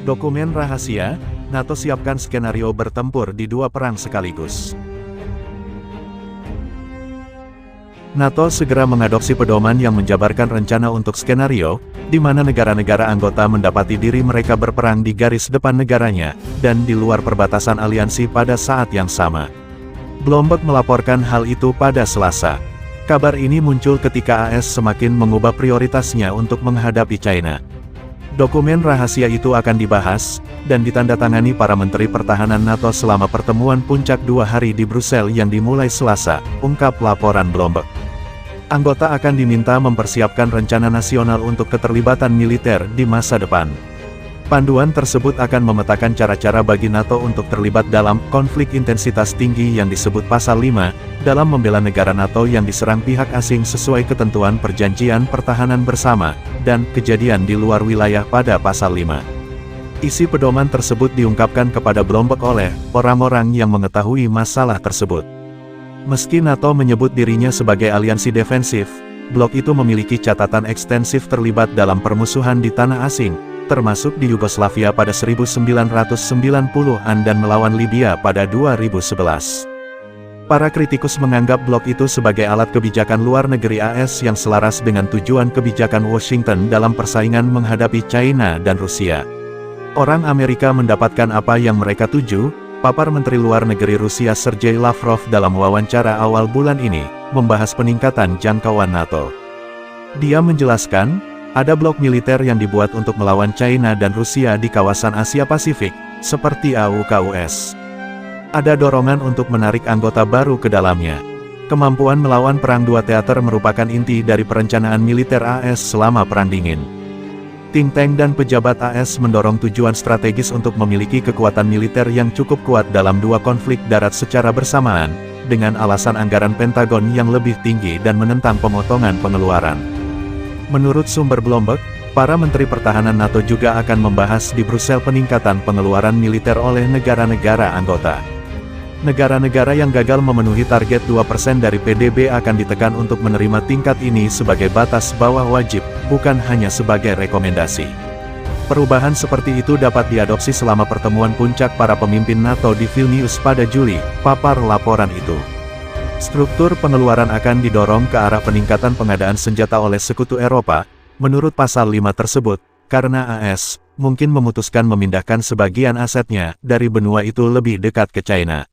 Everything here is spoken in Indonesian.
Dokumen rahasia, NATO siapkan skenario bertempur di dua perang sekaligus. NATO segera mengadopsi pedoman yang menjabarkan rencana untuk skenario, di mana negara-negara anggota mendapati diri mereka berperang di garis depan negaranya, dan di luar perbatasan aliansi pada saat yang sama. Bloomberg melaporkan hal itu pada Selasa. Kabar ini muncul ketika AS semakin mengubah prioritasnya untuk menghadapi China. Dokumen rahasia itu akan dibahas, dan ditandatangani para Menteri Pertahanan NATO selama pertemuan puncak 2 hari di Brussel yang dimulai Selasa, ungkap laporan Bloomberg. Anggota akan diminta mempersiapkan rencana nasional untuk keterlibatan militer di masa depan. Panduan tersebut akan memetakan cara-cara bagi NATO untuk terlibat dalam konflik intensitas tinggi yang disebut Pasal 5, dalam membela negara NATO yang diserang pihak asing sesuai ketentuan Perjanjian Pertahanan Bersama, dan kejadian di luar wilayah pada Pasal 5. Isi pedoman tersebut diungkapkan kepada Bloomberg oleh orang-orang yang mengetahui masalah tersebut. Meski NATO menyebut dirinya sebagai aliansi defensif, blok itu memiliki catatan ekstensif terlibat dalam permusuhan di tanah asing, termasuk di Yugoslavia pada 1990-an dan melawan Libya pada 2011. Para kritikus menganggap blok itu sebagai alat kebijakan luar negeri AS yang selaras dengan tujuan kebijakan Washington dalam persaingan menghadapi China dan Rusia. Orang Amerika mendapatkan apa yang mereka tuju, papar Menteri Luar Negeri Rusia Sergei Lavrov dalam wawancara awal bulan ini, membahas peningkatan jangkauan NATO. Dia menjelaskan, ada blok militer yang dibuat untuk melawan China dan Rusia di kawasan Asia Pasifik, seperti AUKUS. Ada dorongan untuk menarik anggota baru ke dalamnya. Kemampuan melawan perang dua teater merupakan inti dari perencanaan militer AS selama Perang Dingin. Think tank dan pejabat AS mendorong tujuan strategis untuk memiliki kekuatan militer yang cukup kuat dalam dua konflik darat secara bersamaan, dengan alasan anggaran Pentagon yang lebih tinggi dan menentang pemotongan pengeluaran. Menurut sumber Bloomberg, para Menteri Pertahanan NATO juga akan membahas di Brussel peningkatan pengeluaran militer oleh negara-negara anggota. Negara-negara yang gagal memenuhi target 2% dari PDB akan ditekan untuk menerima tingkat ini sebagai batas bawah wajib, bukan hanya sebagai rekomendasi. Perubahan seperti itu dapat diadopsi selama pertemuan puncak para pemimpin NATO di Vilnius pada Juli, papar laporan itu. Struktur pengeluaran akan didorong ke arah peningkatan pengadaan senjata oleh sekutu Eropa, menurut Pasal 5 tersebut, karena AS mungkin memutuskan memindahkan sebagian asetnya dari benua itu lebih dekat ke China.